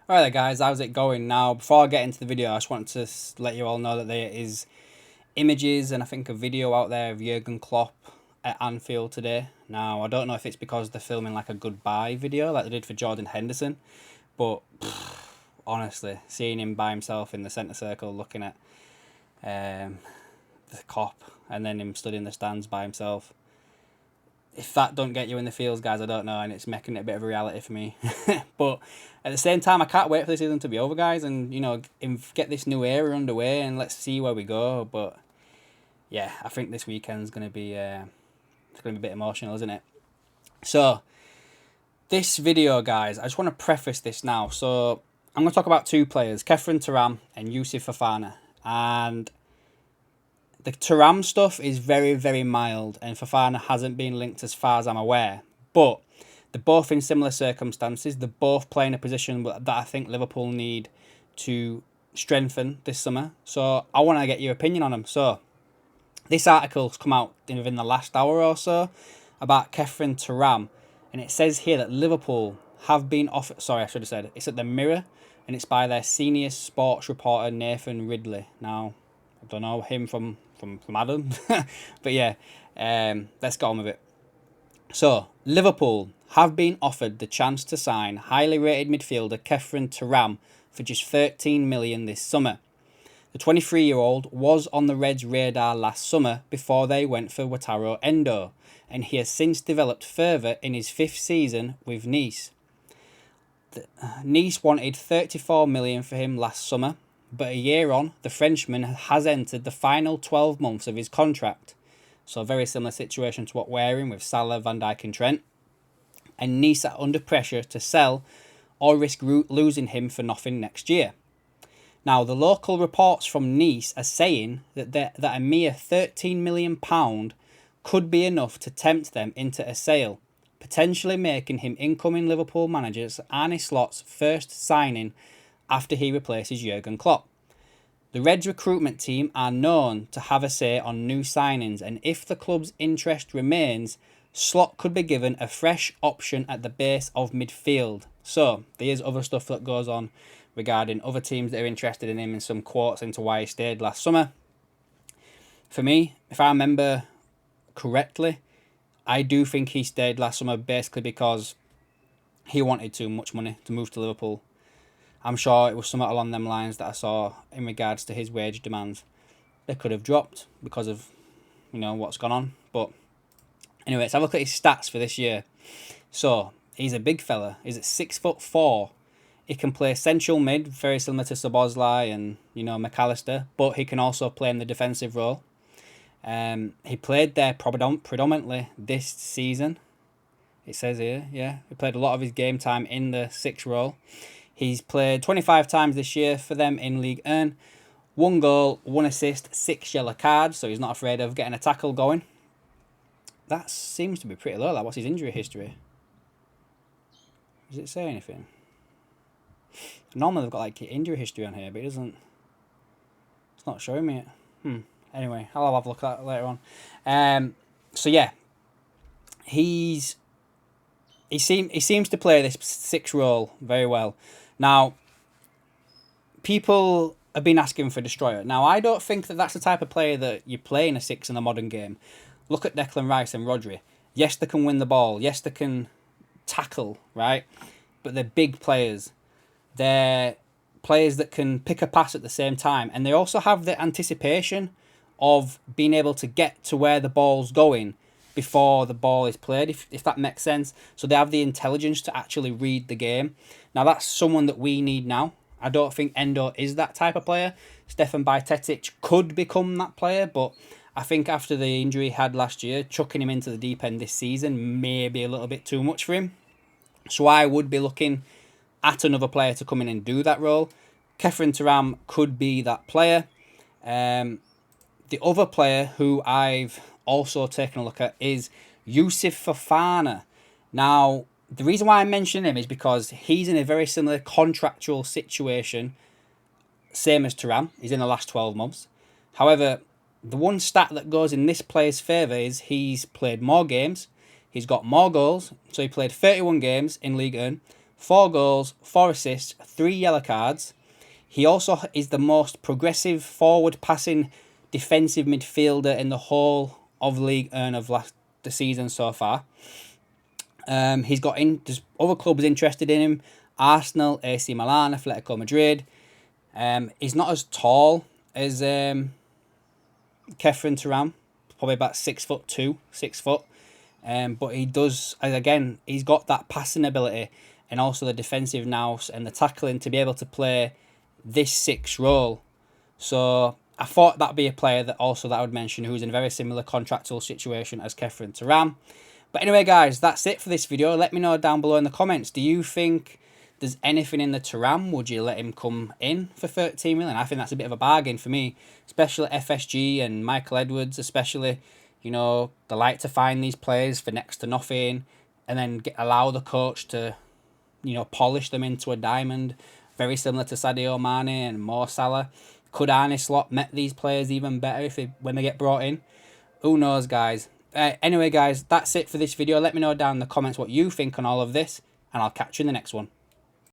Alright there guys, how's it going? Now, before I get into the video, I just want to let you all know that there is images and I think a video out there of Jurgen Klopp at Anfield today. Now, I don't know if it's because they're filming like a goodbye video like they did for Jordan Henderson, but honestly, seeing him by himself in the centre circle looking at the Kop and then him stood in the stands by himself, if that don't get you in the feels, guys, I don't know, and it's making it a bit of a reality for me. But at the same time, I can't wait for the season to be over, guys, and, you know, get this new era underway, and let's see where we go. But, yeah, I think this weekend's going to be it's going to be a bit emotional, isn't it? So, this video, guys, I just want to preface this now. So, I'm going to talk about two players, Khephren Thuram and Youssouf Fofana. And the Thuram stuff is very, very mild, and Fofana hasn't been linked as far as I'm aware. But they're both in similar circumstances. They're both playing a position that I think Liverpool need to strengthen this summer. So I want to get your opinion on them. So this article's come out within the last hour or so about Khephren Thuram, and it says here that Liverpool have been offered... Sorry, I should have said it's at the Mirror, and it's by their senior sports reporter Nathan Ridley. Now, I don't know him from Adam, but yeah, let's go on with it. So, Liverpool have been offered the chance to sign highly rated midfielder Khephren Thuram for just 13 million this summer. The 23-year-old was on the Reds' radar last summer before they went for Wataru Endo, and he has since developed further in his fifth season with Nice. Nice wanted 34 million for him last summer, but a year on, the Frenchman has entered the final 12 months of his contract. So a very similar situation to what we're in with Salah, Van Dijk and Trent. And Nice are under pressure to sell or risk losing him for nothing next year. Now, the local reports from Nice are saying that a mere £13 million could be enough to tempt them into a sale, potentially making him incoming Liverpool manager Arne Slot's first signing after he replaces Jurgen Klopp. The Reds recruitment team are known to have a say on new signings, and if the club's interest remains, Slot could be given a fresh option at the base of midfield. So, there's other stuff that goes on regarding other teams that are interested in him and some quotes into why he stayed last summer. For me, if I remember correctly, I do think he stayed last summer basically because he wanted too much money to move to Liverpool. I'm sure it was something along them lines that I saw in regards to his wage demands. They could have dropped because of, you know, what's gone on. But anyway, let's have a look at his stats for this year. So, he's a big fella. He's at 6'4". He can play central mid, very similar to Szoboszlai and, you know, McAllister. But he can also play in the defensive role. He played there predominantly this season. It says here, yeah. He played a lot of his game time in the 6 role. He's played 25 times this year for them in Ligue 1. 1 goal, 1 assist, 6 yellow cards, so he's not afraid of getting a tackle going. That seems to be pretty low. Like, what's his injury history? Does it say anything? Normally they've got like injury history on here, but it doesn't. It's not showing me it. Anyway, I'll have a look at that later on. So yeah, he seems to play this 6 role very well. Now, people have been asking for Destroyer. Now, I don't think that that's the type of player that you play in a 6 in the modern game. Look at Declan Rice and Rodri. Yes, they can win the ball. Yes, they can tackle, right? But they're big players. They're players that can pick a pass at the same time. And they also have the anticipation of being able to get to where the ball's going before the ball is played, if that makes sense. So they have the intelligence to actually read the game. Now, that's someone that we need now. I don't think Endo is that type of player. Stefan Bajcetic could become that player, but I think after the injury he had last year, chucking him into the deep end this season may be a little bit too much for him. So I would be looking at another player to come in and do that role. Khephren Thuram could be that player. The other player who I've also taken a look at is Youssouf Fofana. Now, the reason why I mention him is because he's in a very similar contractual situation, same as Thuram. He's in the last 12 months. However, the one stat that goes in this player's favour is he's played more games, he's got more goals, so he played 31 games in Ligue 1, 4 goals, 4 assists, 3 yellow cards. He also is the most progressive forward passing defensive midfielder in the whole of League One of the season so far. He's got in. There's other clubs interested in him: Arsenal, AC Milan, Atletico Madrid. He's not as tall as Khephren Thuram, probably about 6'2", 6 foot. But he does, again, he's got that passing ability and also the defensive nous and the tackling to be able to play this 6 role. So I thought that'd be a player that I would mention who's in a very similar contractual situation as Khephren Thuram. But anyway, guys, that's it for this video. Let me know down below in the comments. Do you think there's anything in the Thuram? Would you let him come in for 13 million? I think that's a bit of a bargain for me, especially FSG and Michael Edwards, especially. You know, they like to find these players for next to nothing and then allow the coach to, you know, polish them into a diamond. Very similar to Sadio Mane and Mo Salah. Could Arne Slot met these players even better when they get brought in? Who knows, guys? Anyway, guys, that's it for this video. Let me know down in the comments what you think on all of this, and I'll catch you in the next one.